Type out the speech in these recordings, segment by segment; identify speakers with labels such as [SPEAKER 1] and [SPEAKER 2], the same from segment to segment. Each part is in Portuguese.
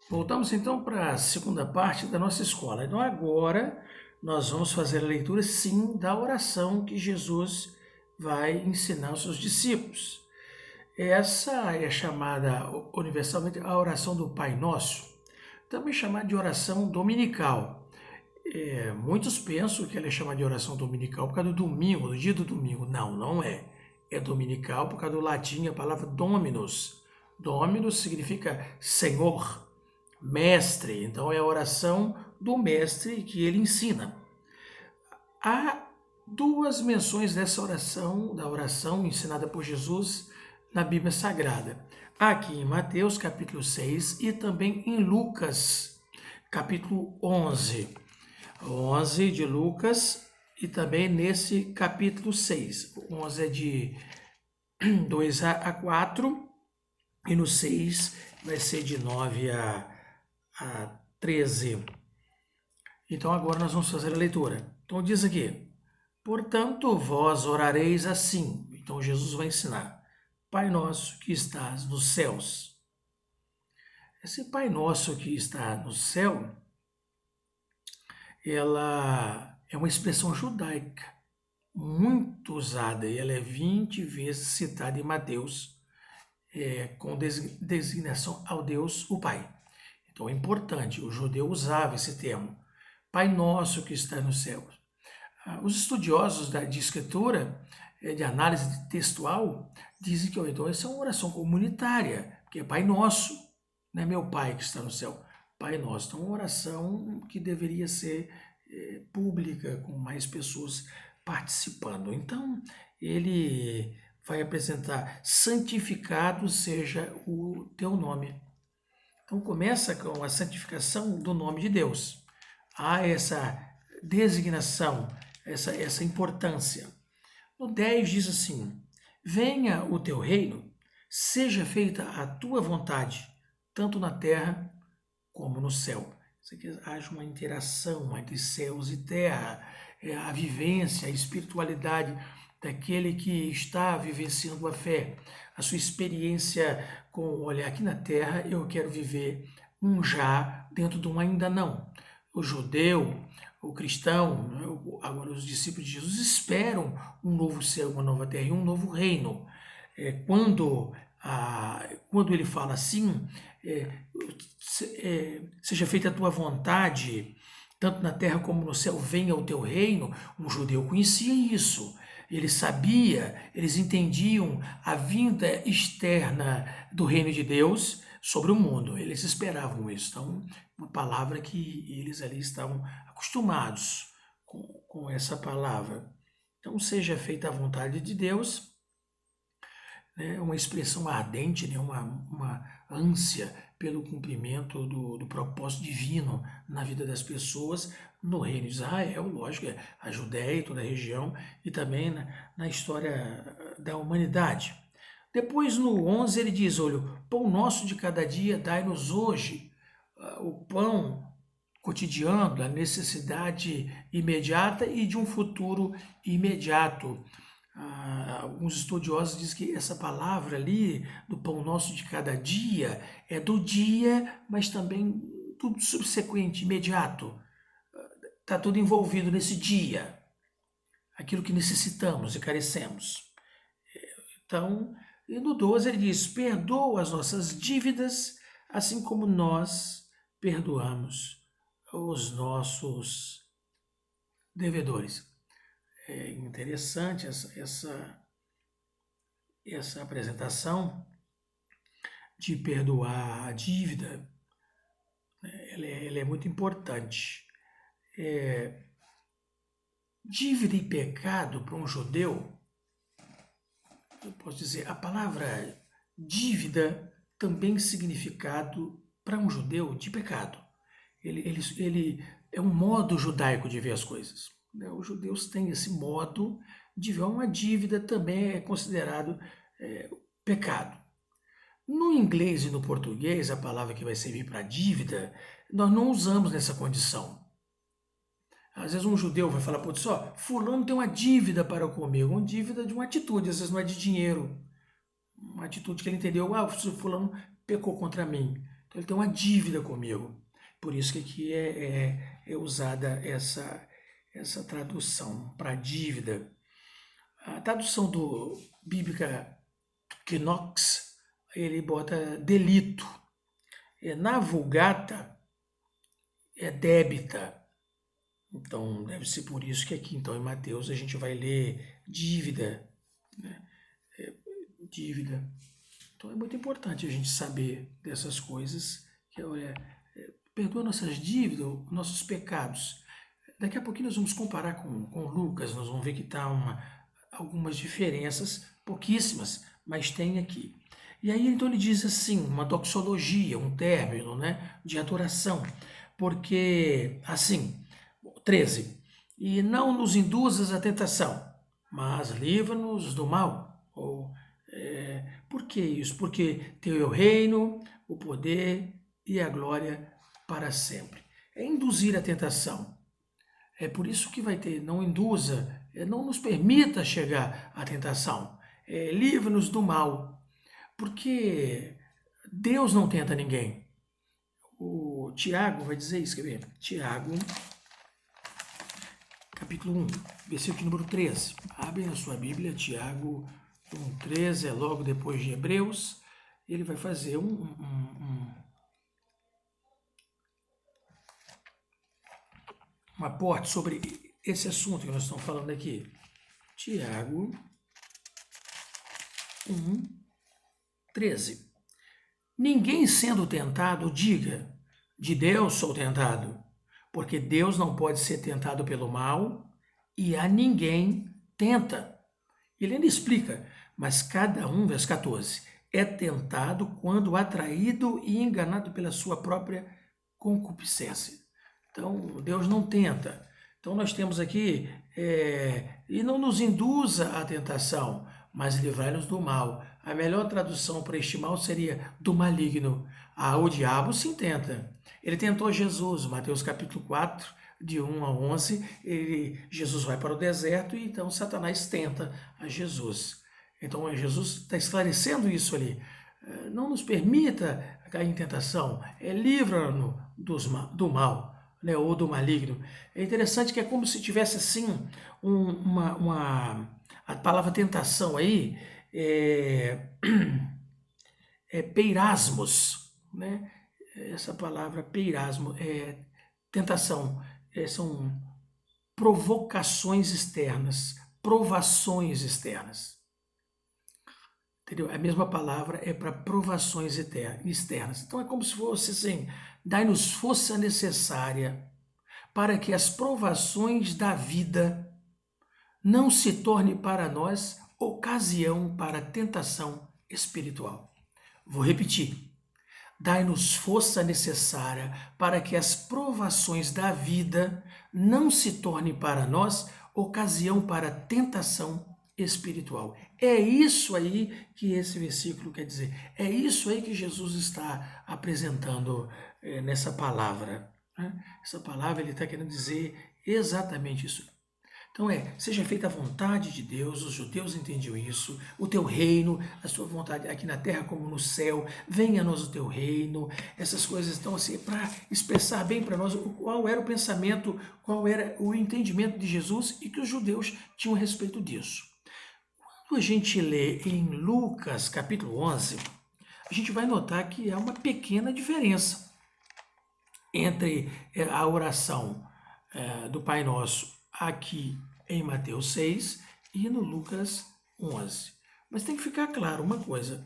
[SPEAKER 1] Voltamos então para a segunda parte da nossa escola. Então agora nós vamos fazer a leitura, sim, da oração que Jesus vai ensinar aos seus discípulos. Essa é chamada universalmente a oração do Pai Nosso, também chamada de oração dominical. Muitos pensam que ela é chamada de oração dominical por causa do domingo, do dia do domingo. Não, não é. É dominical por causa do latim, a palavra Dominus. Dominus significa Senhor, mestre. Então é a oração do mestre que ele ensina. Há duas menções dessa oração, da oração ensinada por Jesus na Bíblia Sagrada. Aqui em Mateus, capítulo 6, e também em Lucas, capítulo 11. 11 de Lucas e também nesse capítulo 6. O 11 é de 2 a 4 e no 6 vai ser de 9 a 13. Então agora nós vamos fazer a leitura. Então diz aqui: portanto, vós orareis assim. Então Jesus vai ensinar: Pai nosso que estás nos céus. Esse Pai nosso que está no céu, ela é uma expressão judaica muito usada, e ela é 20 vezes citada em Mateus, com designação ao Deus, o Pai. Então é importante, o judeu usava esse termo, Pai Nosso que está no céu. Os estudiosos de escritura, de análise textual, dizem que então essa é uma oração comunitária, que é Pai Nosso, não é meu Pai que está no céu, Pai Nosso. Então é uma oração que deveria ser pública, com mais pessoas participando. Então ele vai apresentar: santificado seja o teu nome. Então começa com a santificação do nome de Deus. Há essa designação, essa importância. No 10 diz assim: venha o teu reino, seja feita a tua vontade, tanto na terra como no céu. Isso aqui haja uma interação entre céus e terra, a vivência, a espiritualidade daquele que está vivenciando a fé, a sua experiência com, olha, aqui na terra eu quero viver um já dentro de um ainda não. O judeu, o cristão, agora os discípulos de Jesus esperam um novo céu, uma nova terra e um novo reino. Quando ele fala assim, seja feita a tua vontade, tanto na terra como no céu, venha o teu reino, um judeu conhecia isso. Ele sabia, eles entendiam a vinda externa do reino de Deus sobre o mundo. Eles esperavam isso. Então, uma palavra que eles ali estavam acostumados com essa palavra. Então, seja feita a vontade de Deus, né, uma expressão ardente, né, uma ânsia pelo cumprimento do propósito divino na vida das pessoas no reino de Israel, lógico, a Judéia e toda a região, e também na história da humanidade. Depois, no 11, ele diz: olha, o pão nosso de cada dia dai-nos hoje. O pão cotidiano, da necessidade imediata e de um futuro imediato. Alguns estudiosos dizem que essa palavra ali, do pão nosso de cada dia, é do dia, mas também tudo subsequente, imediato. Está tudo envolvido nesse dia, aquilo que necessitamos e carecemos. Então, e no 12 ele diz: perdoa as nossas dívidas, assim como nós perdoamos os nossos devedores. É interessante essa apresentação de perdoar a dívida, ela é muito importante. Dívida e pecado para um judeu, eu posso dizer, a palavra dívida também significado para um judeu de pecado. Ele é um modo judaico de ver as coisas. Os judeus têm esse modo de ver uma dívida, também é considerado pecado. No inglês e no português, a palavra que vai servir para dívida, nós não usamos nessa condição. Às vezes um judeu vai falar para outro só: fulano tem uma dívida para comigo, uma dívida de uma atitude, às vezes não é de dinheiro. Uma atitude que ele entendeu: fulano pecou contra mim. Então ele tem uma dívida comigo. Por isso que aqui é usada essa tradução para dívida. A tradução bíblica Knox, ele bota delito. Na Vulgata é débita. Então deve ser por isso que aqui então em Mateus a gente vai ler dívida, né? Dívida. Então é muito importante a gente saber dessas coisas, que perdoa nossas dívidas, nossos pecados. Daqui a pouquinho nós vamos comparar com Lucas, nós vamos ver que está algumas diferenças, pouquíssimas, mas tem aqui. E aí então ele diz assim, uma doxologia, um término, né, de adoração, porque assim, 13, e não nos induzas à tentação, mas livra-nos do mal. Por que isso? Porque teu é o reino, o poder e a glória para sempre. É induzir a tentação. É por isso que vai ter, não induza, não nos permita chegar à tentação. Livra-nos do mal. Porque Deus não tenta ninguém. O Tiago vai dizer isso, quer ver? Tiago, capítulo 1, versículo número 13. Abre na sua Bíblia, Tiago 1,13, é logo depois de Hebreus. Ele vai fazer um aporte sobre esse assunto que nós estamos falando aqui. Tiago 1,13. Ninguém sendo tentado diga, de Deus sou tentado, porque Deus não pode ser tentado pelo mal e a ninguém tenta. Ele ainda explica, mas cada um, verso 14, é tentado quando atraído e enganado pela sua própria concupiscência. Então, Deus não tenta. Então, nós temos aqui, e não nos induza à tentação, mas livrai-nos do mal. A melhor tradução para este mal seria do maligno. O diabo sim tenta. Ele tentou Jesus, Mateus capítulo 4, de 1 a 11, Jesus vai para o deserto e então Satanás tenta a Jesus. Então Jesus está esclarecendo isso ali. Não nos permita cair em tentação, livra-nos do mal, né, ou do maligno. É interessante que é como se tivesse assim a palavra tentação aí peirasmos, né? Essa palavra peirasmo é tentação, são provocações externas, provações externas. Entendeu? A mesma palavra é para provações externas. Então é como se fosse assim, dai-nos força necessária para que as provações da vida não se tornem para nós ocasião para tentação espiritual. Vou repetir. Dai-nos força necessária para que as provações da vida não se tornem para nós ocasião para tentação espiritual. É isso aí que esse versículo quer dizer. É isso aí que Jesus está apresentando nessa palavra. Né? Essa palavra ele está querendo dizer exatamente isso. Então seja feita a vontade de Deus, os judeus entendiam isso, o teu reino, a sua vontade aqui na terra como no céu, venha a nós o teu reino, essas coisas estão assim, para expressar bem para nós qual era o pensamento, qual era o entendimento de Jesus e que os judeus tinham a respeito disso. Quando a gente lê em Lucas capítulo 11, a gente vai notar que há uma pequena diferença entre a oração do Pai Nosso aqui em Mateus 6 e no Lucas 11. Mas tem que ficar claro uma coisa,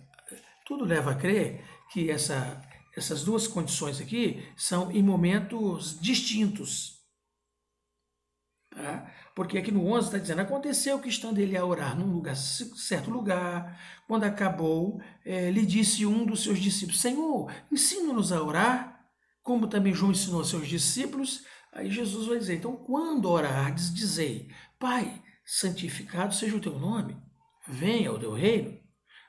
[SPEAKER 1] tudo leva a crer que essas duas condições aqui são em momentos distintos. Tá? Porque aqui no 11 está dizendo, aconteceu que estando ele a orar num certo lugar, quando acabou, lhe disse um dos seus discípulos, Senhor, ensina-nos a orar, como também João ensinou aos seus discípulos. Aí Jesus vai dizer, então quando orardes, dizei, Pai, santificado seja o teu nome, venha o teu reino,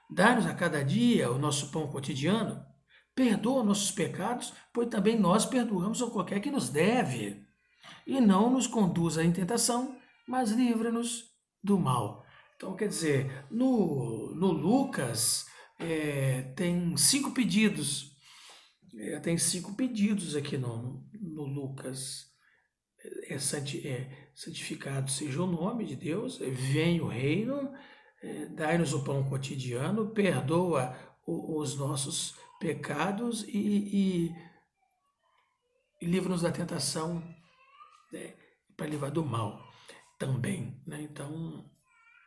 [SPEAKER 1] dá-nos a cada dia o nosso pão cotidiano, perdoa nossos pecados, pois também nós perdoamos a qualquer que nos deve, e não nos conduza em tentação, mas livra-nos do mal. Então, quer dizer, no Lucas tem 5 pedidos Tem 5 pedidos aqui no Lucas. Santificado seja o nome de Deus, venha o reino, dai-nos o pão cotidiano, perdoa os nossos pecados e livra-nos da tentação, né, para livrar do mal também. Né? Então,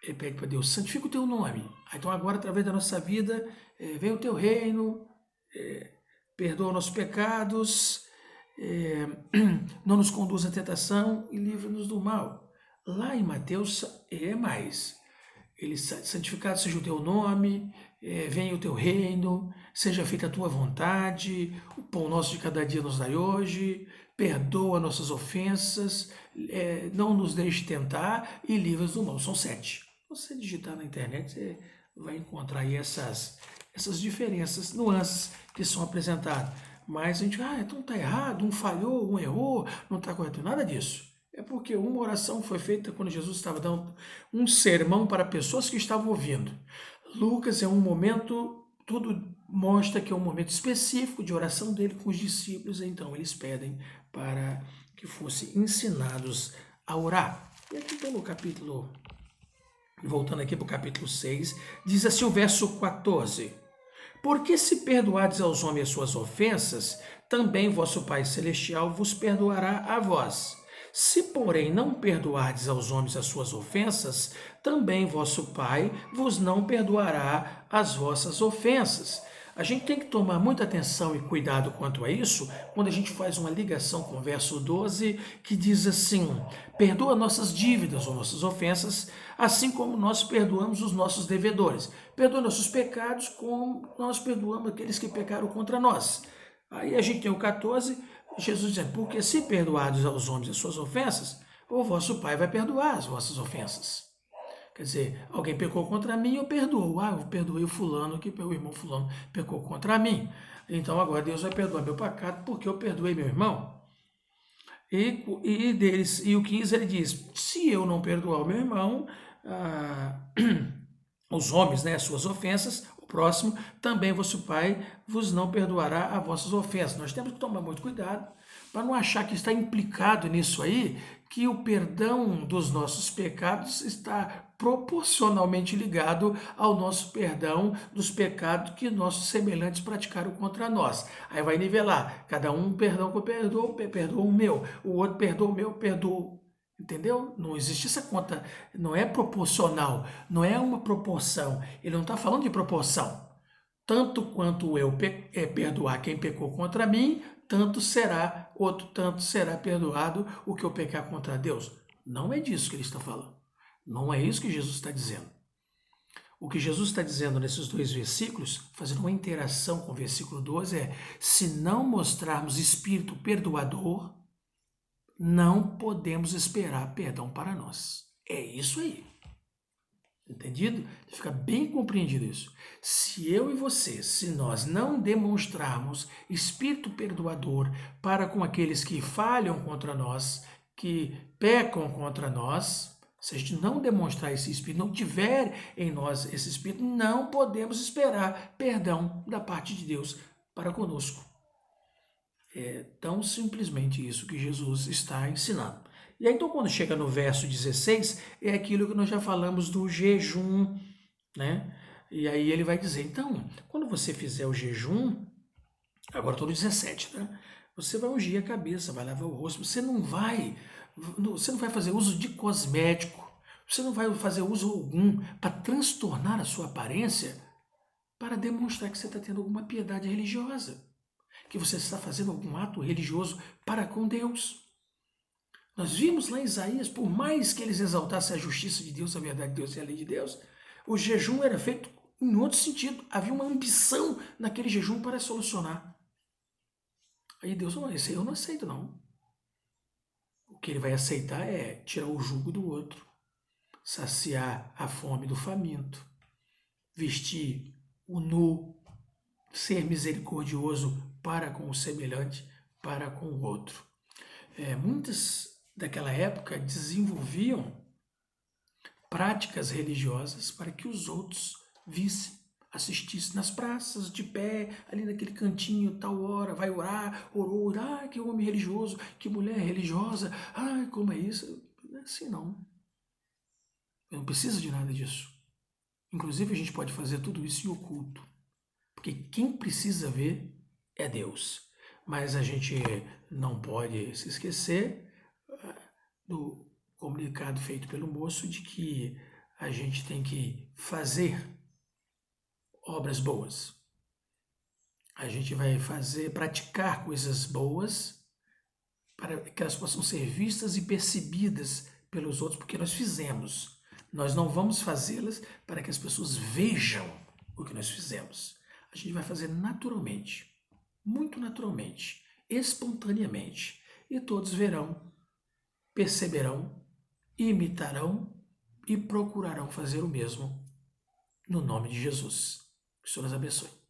[SPEAKER 1] ele pede para Deus, santifica o teu nome. Então agora, através da nossa vida, vem o teu reino, perdoa nossos pecados, não nos conduz à tentação e livra-nos do mal. Lá em Mateus é mais. Ele, santificado seja o teu nome, venha o teu reino, seja feita a tua vontade, o pão nosso de cada dia nos dai hoje, perdoa nossas ofensas, não nos deixe tentar e livra-nos do mal. São 7. Você digitar na internet, você vai encontrar aí essas diferenças, nuances que são apresentadas. Mas a gente, então está errado, um falhou, um errou, não está correto, nada disso. É porque uma oração foi feita quando Jesus estava dando um sermão para pessoas que estavam ouvindo. Lucas é um momento, tudo mostra que é um momento específico de oração dele com os discípulos, então eles pedem para que fossem ensinados a orar. E aqui então no capítulo, voltando aqui para o capítulo 6, diz assim o verso 14: Porque se perdoardes aos homens as suas ofensas, também vosso Pai Celestial vos perdoará a vós. Se, porém, não perdoardes aos homens as suas ofensas, também vosso Pai vos não perdoará as vossas ofensas. A gente tem que tomar muita atenção e cuidado quanto a isso, quando a gente faz uma ligação com o verso 12, que diz assim: perdoa nossas dívidas ou nossas ofensas, assim como nós perdoamos os nossos devedores. Perdoa nossos pecados, como nós perdoamos aqueles que pecaram contra nós. Aí a gente tem o 14, Jesus dizendo, porque se perdoados aos homens as suas ofensas, o vosso Pai vai perdoar as vossas ofensas. Quer dizer, alguém pecou contra mim, eu perdoo. Eu perdoei o fulano, que o irmão fulano pecou contra mim. Então agora Deus vai perdoar meu pecado porque eu perdoei meu irmão. E o 15 ele diz, se eu não perdoar o meu irmão, os homens, né, as suas ofensas, o próximo, também vosso Pai vos não perdoará as vossas ofensas. Nós temos que tomar muito cuidado para não achar que está implicado nisso aí, que o perdão dos nossos pecados está proporcionalmente ligado ao nosso perdão dos pecados que nossos semelhantes praticaram contra nós. Aí vai nivelar, cada um perdão que eu perdoo, perdoa o meu, o outro perdoa o meu, perdoa. Entendeu? Não existe essa conta, não é proporcional, não é uma proporção. Ele não está falando de proporção. Tanto quanto eu perdoar quem pecou contra mim, tanto será perdoado o que eu pecar contra Deus. Não é disso que ele está falando. Não é isso que Jesus está dizendo. O que Jesus está dizendo nesses 2 versículos, fazendo uma interação com o versículo 12, é: se não mostrarmos espírito perdoador, não podemos esperar perdão para nós. É isso aí. Entendido? Fica bem compreendido isso. Se eu e você, se nós não demonstrarmos espírito perdoador para com aqueles que falham contra nós, que pecam contra nós, se a gente não demonstrar esse espírito, não tiver em nós esse espírito, não podemos esperar perdão da parte de Deus para conosco. É tão simplesmente isso que Jesus está ensinando. E aí, então, quando chega no verso 16, é aquilo que nós já falamos do jejum, né? E aí ele vai dizer, então, quando você fizer o jejum, agora estou no 17, né? Você vai ungir a cabeça, vai lavar o rosto, você não vai fazer uso de cosmético, você não vai fazer uso algum para transtornar a sua aparência, para demonstrar que você está tendo alguma piedade religiosa, que você está fazendo algum ato religioso para com Deus. Nós vimos lá em Isaías, por mais que eles exaltassem a justiça de Deus, a verdade de Deus e a lei de Deus, o jejum era feito em outro sentido. Havia uma ambição naquele jejum para solucionar. Aí Deus falou, esse aí eu não aceito não. O que ele vai aceitar é tirar o jugo do outro, saciar a fome do faminto, vestir o nu, ser misericordioso para com o semelhante, para com o outro. Muitas daquela época desenvolviam práticas religiosas para que os outros vissem. assistisse nas praças, de pé, ali naquele cantinho, tal hora, vai orar, orou, que homem religioso, que mulher religiosa, como é isso? Não é assim não. Eu não preciso de nada disso. Inclusive a gente pode fazer tudo isso em oculto, porque quem precisa ver é Deus. Mas a gente não pode se esquecer do comunicado feito pelo moço de que a gente tem que fazer obras boas. A gente vai praticar coisas boas para que elas possam ser vistas e percebidas pelos outros, porque nós fizemos. Nós não vamos fazê-las para que as pessoas vejam o que nós fizemos. A gente vai fazer naturalmente, muito naturalmente, espontaneamente, e todos verão, perceberão, imitarão e procurarão fazer o mesmo no nome de Jesus. Que o Senhor nos abençoe.